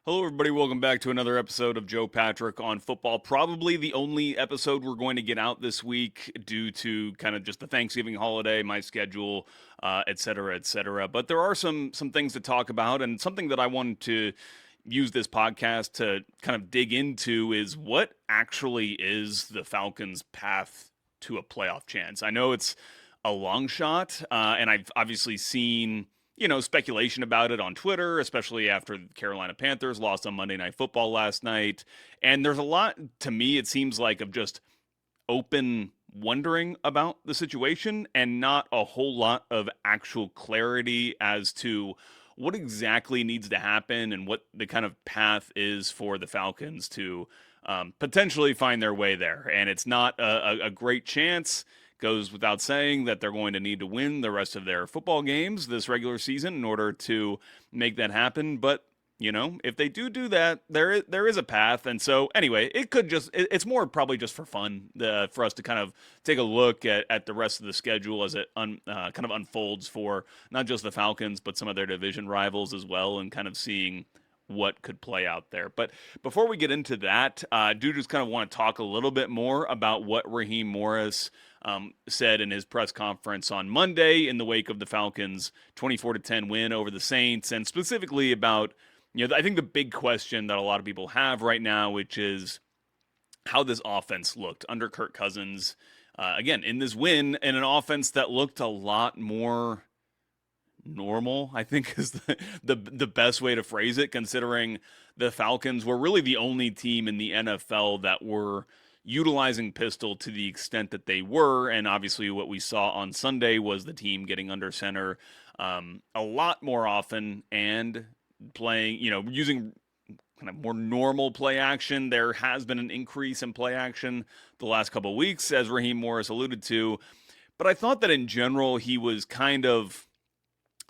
Hello, everybody. Welcome back to another episode of Joe Patrick on football. Probably the only episode we're going to get out this week due to kind of just the Thanksgiving holiday, my schedule, et cetera, et cetera. But there are some things to talk about, and something that I wanted to use this podcast to kind of dig into is what actually is the Falcons' path to a playoff chance. I know it's a long shot, and I've obviously seen speculation about it on Twitter, especially after the Carolina Panthers lost on Monday Night Football last night. And there's a lot, to me, it seems like, of just open wondering about the situation and not a whole lot of actual clarity as to what exactly needs to happen and what the kind of path is for the Falcons to potentially find their way there. And it's not a great chance. Goes without saying that they're going to need to win the rest of their football games this regular season in order to make that happen. But if they do that, there is a path. And so anyway, it's more probably just for fun for us to kind of take a look at the rest of the schedule as it kind of unfolds for not just the Falcons but some of their division rivals as well, and kind of seeing what could play out there. But before we get into that, I do just kind of want to talk a little bit more about what Raheem Morris said in his press conference on Monday in the wake of the Falcons' 24-10 win over the Saints, and specifically about, I think the big question that a lot of people have right now, which is how this offense looked under Kirk Cousins, again, in this win, in an offense that looked a lot more normal, I think is the best way to phrase it, considering the Falcons were really the only team in the NFL that were utilizing pistol to the extent that they were. And obviously what we saw on Sunday was the team getting under center a lot more often and playing, using kind of more normal play action. There has been an increase in play action the last couple of weeks, as Raheem Morris alluded to. But I thought that in general, he was kind of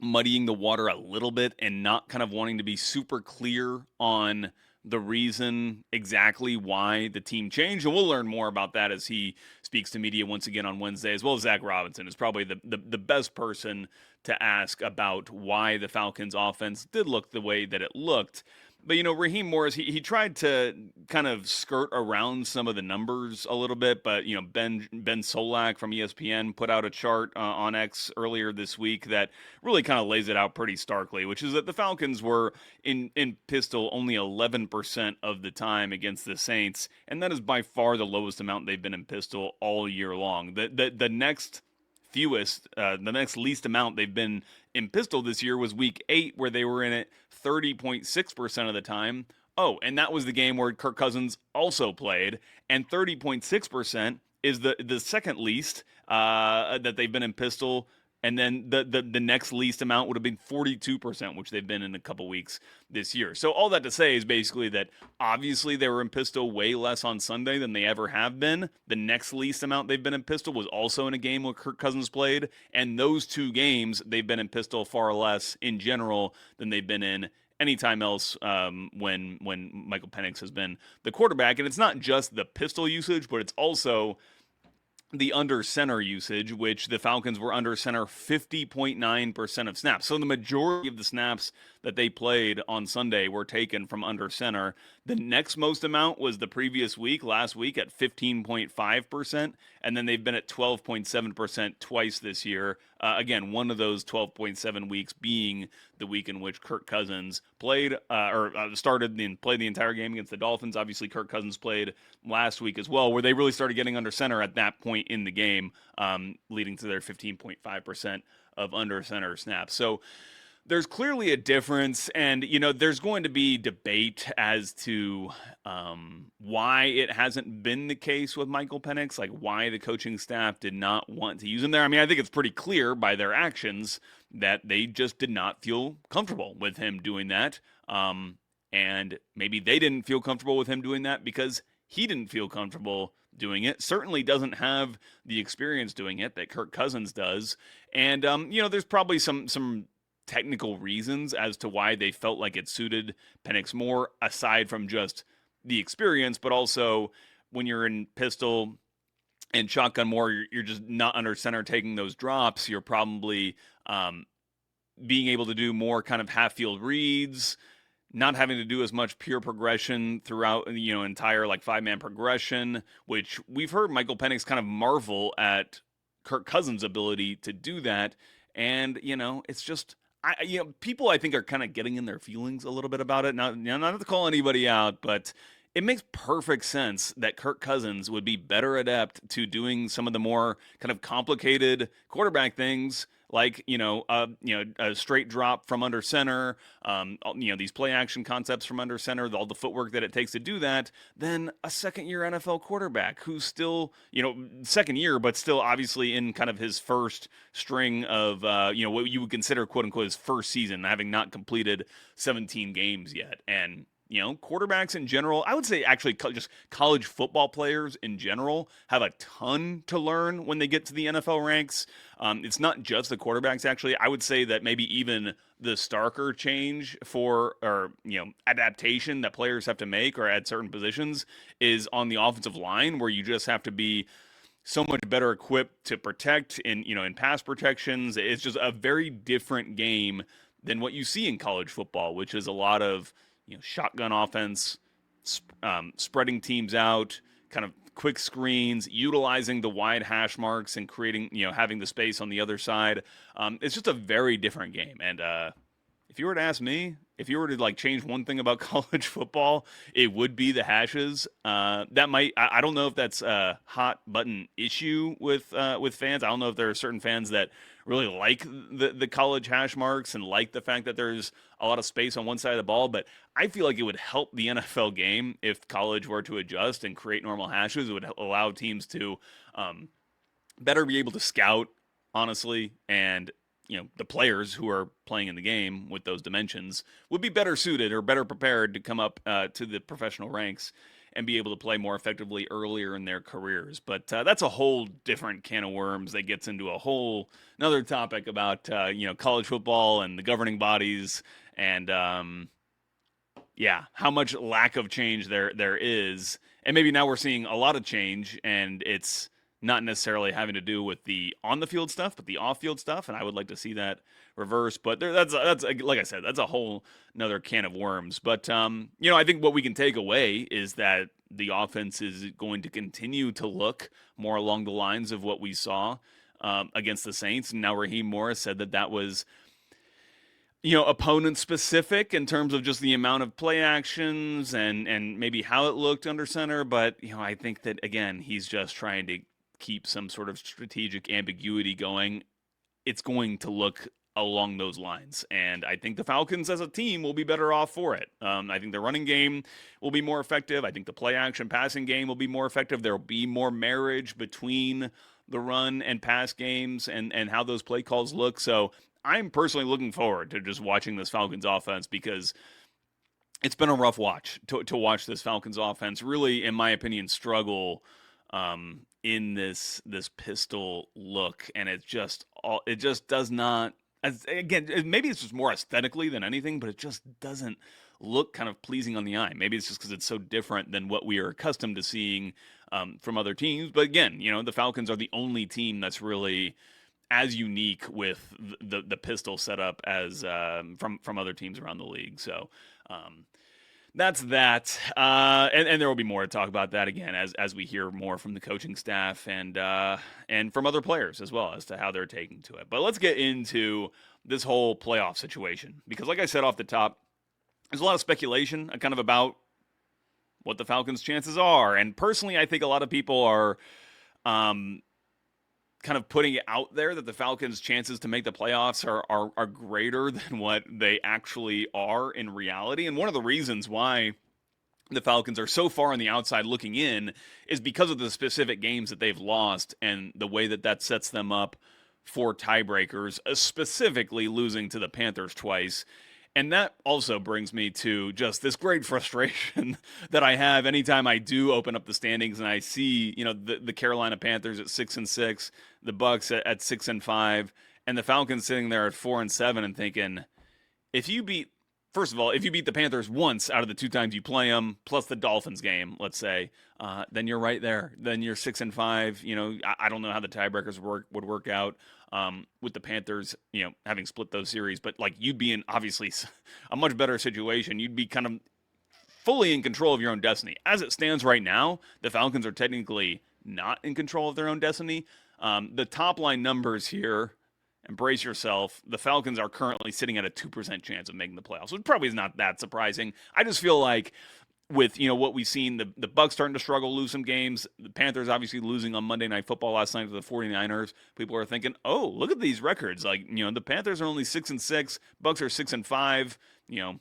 muddying the water a little bit and not kind of wanting to be super clear on the reason exactly why the team changed. And we'll learn more about that as he speaks to media once again on Wednesday, as well as Zach Robinson is probably the best person to ask about why the Falcons offense did look the way that it looked. But, Raheem Morris, he tried to kind of skirt around some of the numbers a little bit. But, Ben Solak from ESPN put out a chart on X earlier this week that really kind of lays it out pretty starkly, which is that the Falcons were in pistol only 11% of the time against the Saints. And that is by far the lowest amount they've been in pistol all year long. The next fewest, the next least amount they've been in pistol this year was week 8, where they were in it 30.6% of the time. Oh, and that was the game where Kirk Cousins also played, and 30.6% is the second least that they've been in pistol. And then the next least amount would have been 42%, which they've been in a couple weeks this year. So all that to say is basically that obviously they were in pistol way less on Sunday than they ever have been. The next least amount they've been in pistol was also in a game where Kirk Cousins played. And those two games, they've been in pistol far less in general than they've been in anytime else when Michael Penix has been the quarterback. And it's not just the pistol usage, but it's also the under center usage, which the Falcons were under center 50.9% of snaps. So the majority of the snaps that they played on Sunday were taken from under center. The next most amount was the previous week, last week, at 15.5%. And then they've been at 12.7% twice this year. Again, one of those 12.7 weeks being the week in which Kirk Cousins played started and played the entire game against the Dolphins. Obviously, Kirk Cousins played last week as well, where they really started getting under center at that point in the game, leading to their 15.5% of under center snaps. So there's clearly a difference, and there's going to be debate as to why it hasn't been the case with Michael Penix, like why the coaching staff did not want to use him there. I mean, I think it's pretty clear by their actions that they just did not feel comfortable with him doing that, and maybe they didn't feel comfortable with him doing that because he didn't feel comfortable doing it. Certainly doesn't have the experience doing it that Kirk Cousins does, and there's probably some technical reasons as to why they felt like it suited Penix more, aside from just the experience, but also when you're in pistol and shotgun more, you're just not under center taking those drops. You're probably being able to do more kind of half field reads, not having to do as much pure progression throughout, entire like 5-man progression, which we've heard Michael Penix kind of marvel at Kirk Cousins' ability to do that. And, it's just, people I think are kind of getting in their feelings a little bit about it. Not to call anybody out, but it makes perfect sense that Kirk Cousins would be better adept to doing some of the more kind of complicated quarterback things, like a straight drop from under center, these play action concepts from under center, all the footwork that it takes to do that, than a second year NFL quarterback who's still second year, but still obviously in kind of his first string of what you would consider quote unquote his first season, having not completed 17 games yet. And quarterbacks in general, I would say actually just college football players in general have a ton to learn when they get to the NFL ranks. It's not just the quarterbacks, actually. I would say that maybe even the starker change adaptation that players have to make or at certain positions is on the offensive line, where you just have to be so much better equipped to protect in pass protections. It's just a very different game than what you see in college football, which is a lot of shotgun offense, spreading teams out, kind of quick screens, utilizing the wide hash marks and creating, having the space on the other side. It's just a very different game. And if you were to ask me, if you were to change one thing about college football, it would be the hashes. That might, I don't know if that's a hot button issue with fans. I don't know if there are certain fans that really like the college hash marks and like the fact that there's a lot of space on one side of the ball, but I feel like it would help the NFL game if college were to adjust and create normal hashes. It would allow teams to better be able to scout, honestly, and the players who are playing in the game with those dimensions would be better suited or better prepared to come up to the professional ranks and be able to play more effectively earlier in their careers. But that's a whole different can of worms that gets into a whole another topic about college football and the governing bodies and how much lack of change there is. And maybe now we're seeing a lot of change, and it's not necessarily having to do with the on the field stuff, but the off field stuff. And I would like to see that reverse. But that's like I said, that's a whole another can of worms. But I think what we can take away is that the offense is going to continue to look more along the lines of what we saw against the Saints. And now Raheem Morris said that was opponent specific in terms of just the amount of play actions and maybe how it looked under center. But I think that again, he's just trying to keep some sort of strategic ambiguity going. It's going to look along those lines, and I think the Falcons as a team will be better off for it. I think the running game will be more effective. I think the play action passing game will be more effective. There will be more marriage between the run and pass games and how those play calls look. So I'm personally looking forward to just watching this Falcons offense, because it's been a rough watch to watch this Falcons offense really, in my opinion, struggle in this pistol look, and it just does not. Again, maybe it's just more aesthetically than anything, but it just doesn't look kind of pleasing on the eye. Maybe it's just because it's so different than what we are accustomed to seeing from other teams. But again, the Falcons are the only team that's really as unique with the pistol setup as from other teams around the league. So that's that. And there will be more to talk about that again as we hear more from the coaching staff and from other players as well as to how they're taking to it. But let's get into this whole playoff situation, because like I said off the top, there's a lot of speculation kind of about what the Falcons' chances are. And personally, I think a lot of people are kind of putting it out there that the Falcons' chances to make the playoffs are greater than what they actually are in reality. And one of the reasons why the Falcons are so far on the outside looking in is because of the specific games that they've lost and the way that sets them up for tiebreakers, specifically losing to the Panthers twice. And that also brings me to just this great frustration that I have anytime I do open up the standings and I see, the Carolina Panthers at 6-6, the Bucs at 6-5, and the Falcons sitting there at 4-7, and thinking, if you beat first of all, if you beat the Panthers once out of the 2 times you play them, plus the Dolphins game, let's say, then you're right there. Then you're 6-5. I don't know how the tiebreakers would work out with the Panthers, having split those series, but like you'd be in obviously a much better situation. You'd be kind of fully in control of your own destiny. As it stands right now, the Falcons are technically not in control of their own destiny. The top line numbers here, embrace yourself. The Falcons are currently sitting at a 2% chance of making the playoffs, which probably is not that surprising. I just feel like with what we've seen, the Bucs starting to struggle, lose some games. The Panthers obviously losing on Monday Night Football last night to the 49ers. People are thinking, oh, look at these records. Like, the Panthers are only 6-6, Bucs are 6-5.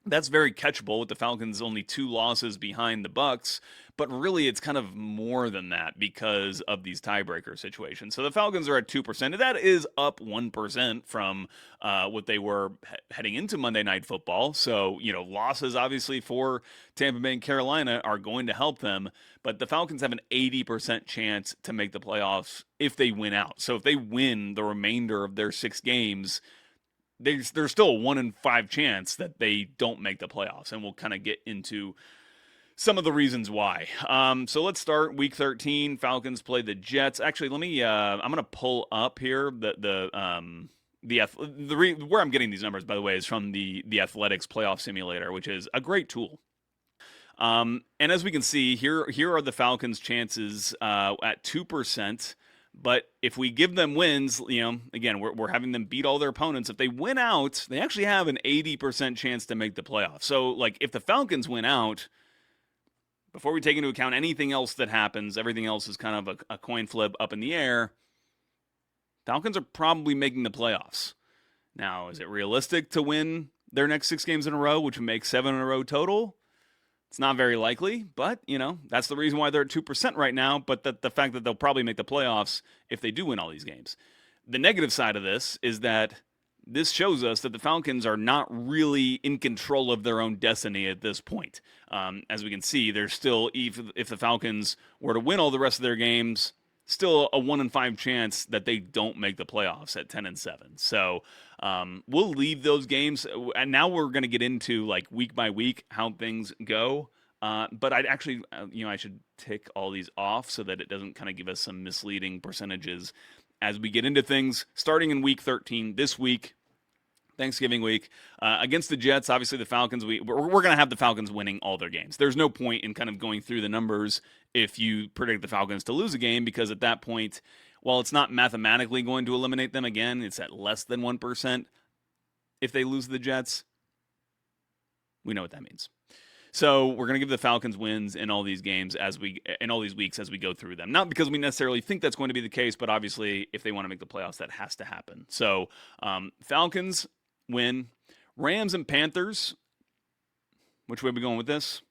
That's very catchable with the Falcons only 2 losses behind the Bucs, but really it's kind of more than that because of these tiebreaker situations. So the Falcons are at 2%, and that is up 1% from what they were heading into Monday Night Football. So, losses obviously for Tampa Bay and Carolina are going to help them, but the Falcons have an 80% chance to make the playoffs if they win out. So if they win the remainder of their 6 games, there's still a 1 in 5 chance that they don't make the playoffs, and we'll kind of get into some of the reasons why. So let's start week 13. Falcons play the Jets. Actually, let me. I'm going to pull up here where I'm getting these numbers, by the way, is from the Athletics Playoff Simulator, which is a great tool. And as we can see here are the Falcons' chances at 2%. But if we give them wins, again, we're having them beat all their opponents. If they win out, they actually have an 80% chance to make the playoffs. So, like, if the Falcons win out, before we take into account anything else that happens, everything else is kind of a coin flip up in the air, Falcons are probably making the playoffs. Now, is it realistic to win their next 6 games in a row, which would make 7 in a row total? It's not very likely, but, that's the reason why they're at 2% right now, but the fact that they'll probably make the playoffs if they do win all these games. The negative side of this is that this shows us that the Falcons are not really in control of their own destiny at this point. As we can see, there's still, if the Falcons were to win all the rest of their games, still a 1 in 5 chance that they don't make the playoffs at 10-7. So we'll leave those games, and now we're going to get into like week by week how things go. But I'd actually, I should tick all these off so that it doesn't kind of give us some misleading percentages as we get into things. Starting in week 13 this week, Thanksgiving week, against the Jets. Obviously, the Falcons, we're going to have the Falcons winning all their games. There's no point in kind of going through the numbers if you predict the Falcons to lose a game, because at that point, while it's not mathematically going to eliminate them again, it's at less than 1% if they lose the Jets. We know what that means. So we're going to give the Falcons wins in all these games in all these weeks as we go through them. Not because we necessarily think that's going to be the case, but obviously if they want to make the playoffs, that has to happen. So Falcons win. Rams and Panthers. Which way are we going with this?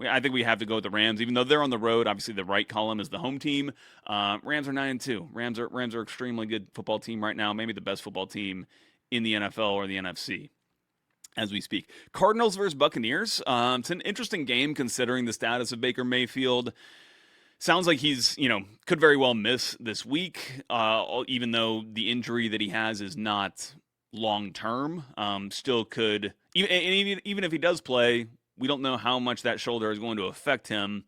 I think we have to go with the Rams, even though they're on the road. Obviously, the right column is the home team. Rams are 9-2. Rams are extremely good football team right now. Maybe the best football team in the NFL or the NFC as we speak. Cardinals versus Buccaneers. It's an interesting game considering the status of Baker Mayfield. Sounds like he's, could very well miss this week, even though the injury that he has is not long-term. Still could, even if he does play, we don't know how much that shoulder is going to affect him.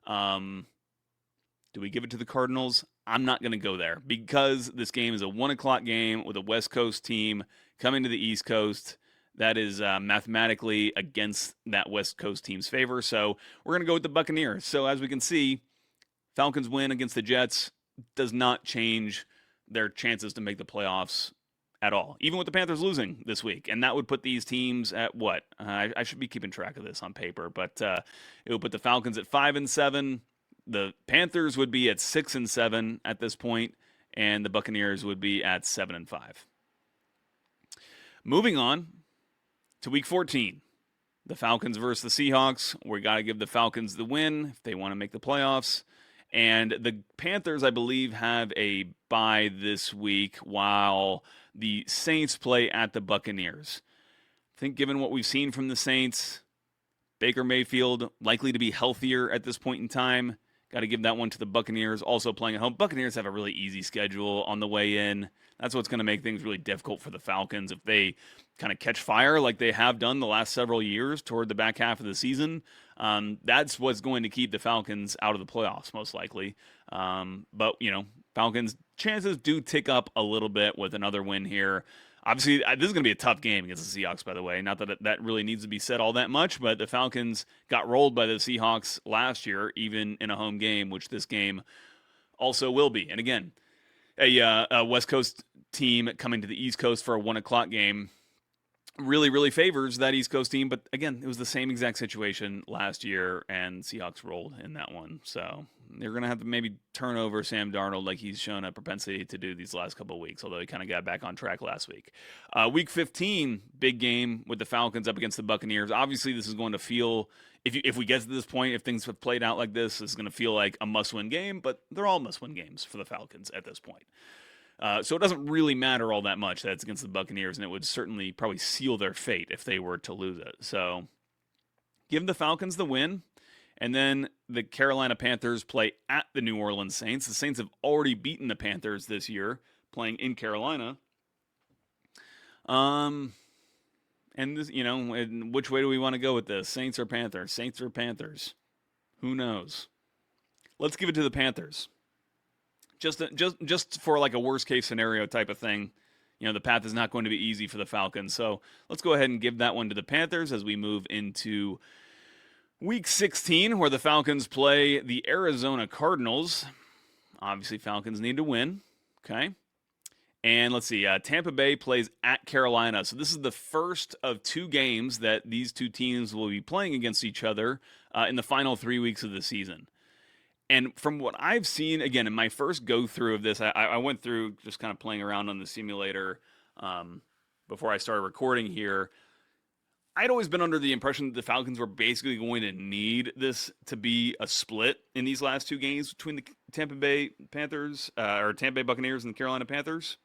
Do we give it to the Cardinals? I'm not going to go there because this game is a 1 o'clock game with a West Coast team coming to the East Coast. That is mathematically against that West Coast team's favor. So we're going to go with the Buccaneers. So as we can see, Falcons win against the Jets does not change their chances to make the playoffs at all, even with the Panthers losing this week. And that would put these teams at what? I should be keeping track of this on paper, but it would put the Falcons at 5-7. The Panthers would be at 6-7 at this point, and the Buccaneers would be at 7-5. Moving on to week 14, the Falcons versus the Seahawks. We got to give the Falcons the win if they want to make the playoffs. And the Panthers, I believe, have a bye this week while the Saints play at the Buccaneers. I think given what we've seen from the Saints, Baker Mayfield likely to be healthier at this point in time, Got to give that one to the Buccaneers, also playing at home. Buccaneers have a really easy schedule on the way in. That's what's going to make things really difficult for the Falcons if they kind of catch fire like they have done the last several years toward the back half of the season. That's what's going to keep the Falcons out of the playoffs, most likely. But, Falcons' chances do tick up a little bit with another win here. Obviously, this is going to be a tough game against the Seahawks, by the way. Not that that really needs to be said all that much, but the Falcons got rolled by the Seahawks last year, even in a home game, which this game also will be. And again, a West Coast team coming to the East Coast for a 1 o'clock game really, really favors that East Coast team. But again, it was the same exact situation last year, and Seahawks rolled in that one. So they're going to have to maybe turn over Sam Darnold like he's shown a propensity to do these last couple of weeks, although he kind of got back on track last week. Week 15, big game with the Falcons up against the Buccaneers. Obviously, this is going to feel, if we get to this point, if things have played out like this is going to feel like a must-win game, but they're all must-win games for the Falcons at this point. So it doesn't really matter all that much that it's against the Buccaneers, and it would certainly probably seal their fate if they were to lose it. So give the Falcons the win, and then the Carolina Panthers play at the New Orleans Saints. The Saints have already beaten the Panthers this year, playing in Carolina. And this, which way do we want to go with this? Saints or Panthers? Saints or Panthers? Who knows? Let's give it to the Panthers. Just for like a worst case scenario type of thing. The path is not going to be easy for the Falcons. So let's go ahead and give that one to the Panthers as we move into Week 16, where the Falcons play the Arizona Cardinals. Obviously, Falcons need to win. Okay. And let's see, Tampa Bay plays at Carolina. So this is the first of 2 games that these 2 teams will be playing against each other in the final 3 weeks of the season. And from what I've seen, again, in my first go-through of this, I went through just kind of playing around on the simulator before I started recording here. I'd always been under the impression that the Falcons were basically going to need this to be a split in these last 2 games between the Tampa Bay Panthers, or Tampa Bay Buccaneers and the Carolina Panthers.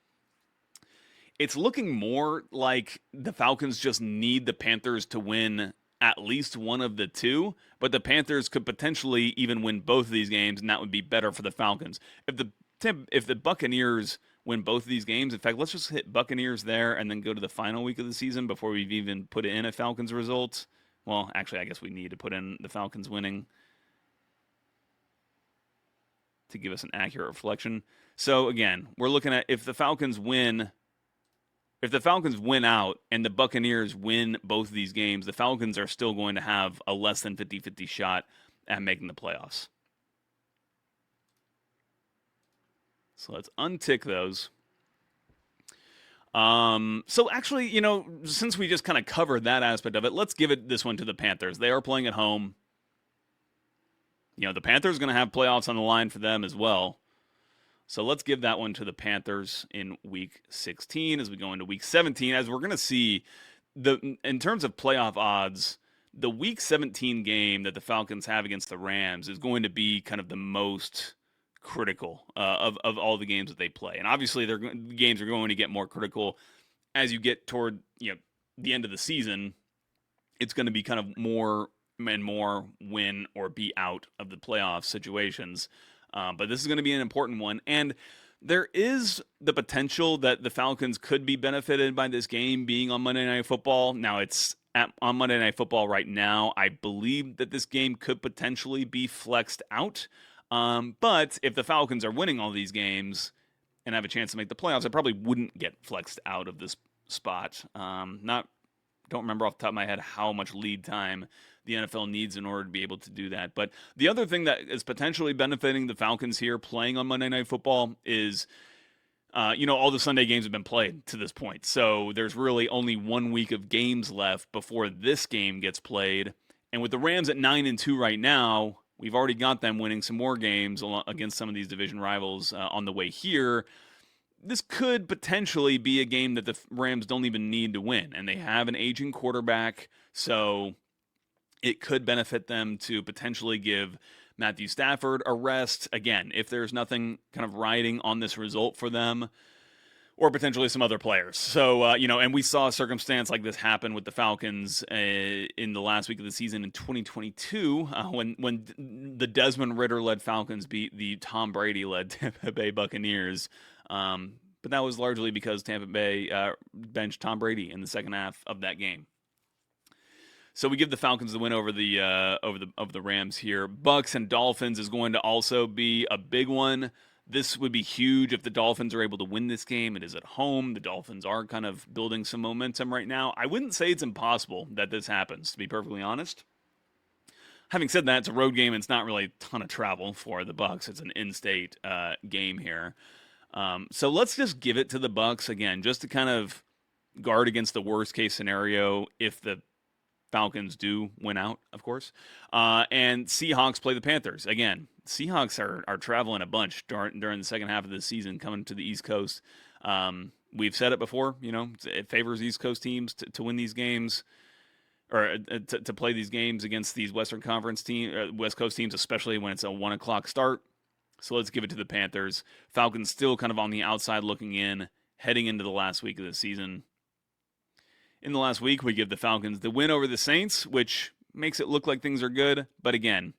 It's looking more like the Falcons just need the Panthers to win at least one of the 2, but the Panthers could potentially even win both of these games, and that would be better for the Falcons. If the Buccaneers win both of these games, in fact, let's just hit Buccaneers there and then go to the final week of the season before we've even put in a Falcons result. Well, actually, I guess we need to put in the Falcons winning to give us an accurate reflection. So again, we're looking at if the Falcons win out and the Buccaneers win both of these games, the Falcons are still going to have a less than 50-50 shot at making the playoffs. So let's untick those. So actually, since we just kind of covered that aspect of it, let's give this one to the Panthers. They are playing at home. The Panthers are going to have playoffs on the line for them as well. So let's give that one to the Panthers in Week 16 as we go into Week 17. As we're going to see, in terms of playoff odds, the Week 17 game that the Falcons have against the Rams is going to be kind of the most critical of all the games that they play. And obviously, the games are going to get more critical as you get toward the end of the season. It's going to be kind of more and more win or be out of the playoff situations. But this is going to be an important one. And there is the potential that the Falcons could be benefited by this game being on Monday Night Football. Now, it's on Monday Night Football right now. I believe that this game could potentially be flexed out. But if the Falcons are winning all these games and have a chance to make the playoffs, it probably wouldn't get flexed out of this spot. Don't remember off the top of my head how much lead time the NFL needs in order to be able to do that. But the other thing that is potentially benefiting the Falcons here playing on Monday Night Football is, all the Sunday games have been played to this point. So there's really only 1 week of games left before this game gets played. And with the Rams at 9-2 right now, we've already got them winning some more games against some of these division rivals on the way here. This could potentially be a game that the Rams don't even need to win. And they have an aging quarterback, so it could benefit them to potentially give Matthew Stafford a rest. Again, if there's nothing kind of riding on this result for them, or potentially some other players. So, and we saw a circumstance like this happen with the Falcons in the last week of the season in 2022 when the Desmond Ridder-led Falcons beat the Tom Brady-led Tampa Bay Buccaneers. But that was largely because Tampa Bay benched Tom Brady in the second half of that game. So we give the Falcons the win over the Rams here. Bucks and Dolphins is going to also be a big one. This would be huge if the Dolphins are able to win this game. It is at home. The Dolphins are kind of building some momentum right now. I wouldn't say it's impossible that this happens, to be perfectly honest. Having said that, it's a road game and it's not really a ton of travel for the Bucks. It's an in-state game here. So let's just give it to the Bucks again, just to kind of guard against the worst case scenario if the Falcons do win out, of course. And Seahawks play the Panthers. Again, Seahawks are traveling a bunch during the second half of the season, coming to the East Coast. We've said it before, it favors East Coast teams to win these games, or to play these games against these Western Conference West Coast teams, especially when it's a 1 o'clock start. So let's give it to the Panthers. Falcons still kind of on the outside looking in, heading into the last week of the season. In the last week, we give the Falcons the win over the Saints, which makes it look like things are good. But again,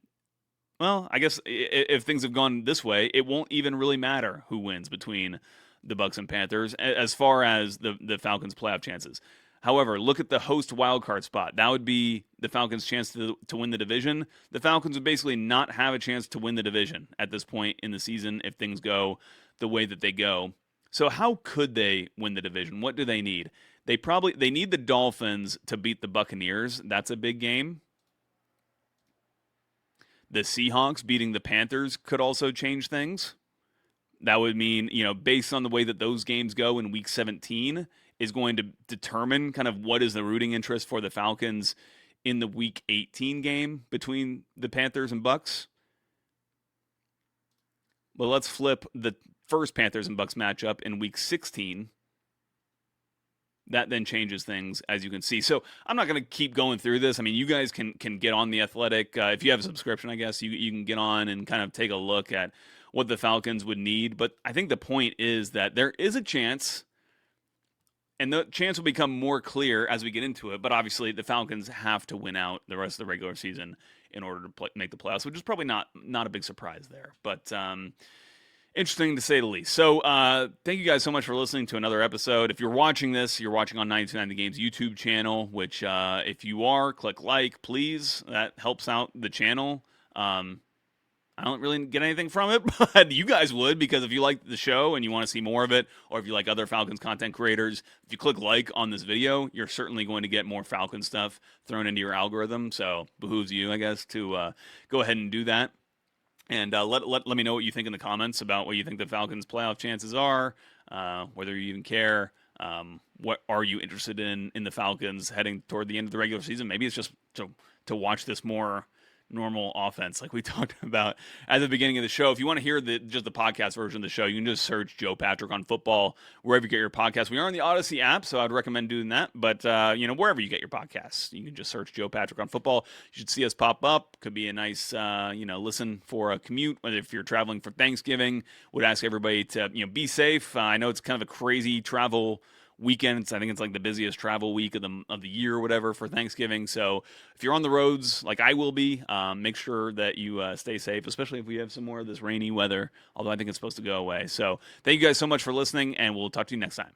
well, I guess if things have gone this way, it won't even really matter who wins between the Bucks and Panthers as far as the Falcons' playoff chances. However, look at the host wildcard spot. That would be the Falcons' chance to win the division. The Falcons would basically not have a chance to win the division at this point in the season if things go the way that they go. So how could they win the division? What do they need? They need the Dolphins to beat the Buccaneers. That's a big game. The Seahawks beating the Panthers could also change things. That would mean, based on the way that those games go in Week 17, is going to determine kind of what is the rooting interest for the Falcons in the Week 18 game between the Panthers and Bucks. Well, let's flip the first Panthers and Bucks matchup in Week 16. That then changes things, as you can see. So I'm not going to keep going through this. I mean, you guys can get on The Athletic. If you have a subscription, I guess, you can get on and kind of take a look at what the Falcons would need. But I think the point is that there is a chance, and the chance will become more clear as we get into it. But obviously, the Falcons have to win out the rest of the regular season in order to make the playoffs, which is probably not a big surprise there. But interesting to say the least. So thank you guys so much for listening to another episode. If you're watching this, you're watching on 929 The Game's YouTube channel, which if you are, click like, please. That helps out the channel. I don't really get anything from it, but you guys would, because if you like the show and you want to see more of it, or if you like other Falcons content creators, if you click like on this video, you're certainly going to get more Falcon stuff thrown into your algorithm. So behooves you, I guess, to go ahead and do that. And let me know what you think in the comments about what you think the Falcons' playoff chances are, whether you even care. What are you interested in the Falcons heading toward the end of the regular season? Maybe it's just to watch this more normal offense like we talked about at the beginning of the show. If you want to hear just the podcast version of the show, you can just search Joe Patrick on football wherever you get your podcasts. We are on the Odyssey app, so I'd recommend doing that. But wherever you get your podcasts, you can just search Joe Patrick on football. You should see us pop up. Could be a nice listen for a commute. Whether if you're traveling for Thanksgiving, would ask everybody to be safe. I know it's kind of a crazy travel weekends. I think it's like the busiest travel week of the year or whatever for Thanksgiving. So if you're on the roads like I will be, make sure that you stay safe, especially if we have some more of this rainy weather, although I think it's supposed to go away. So thank you guys so much for listening, and we'll talk to you next time.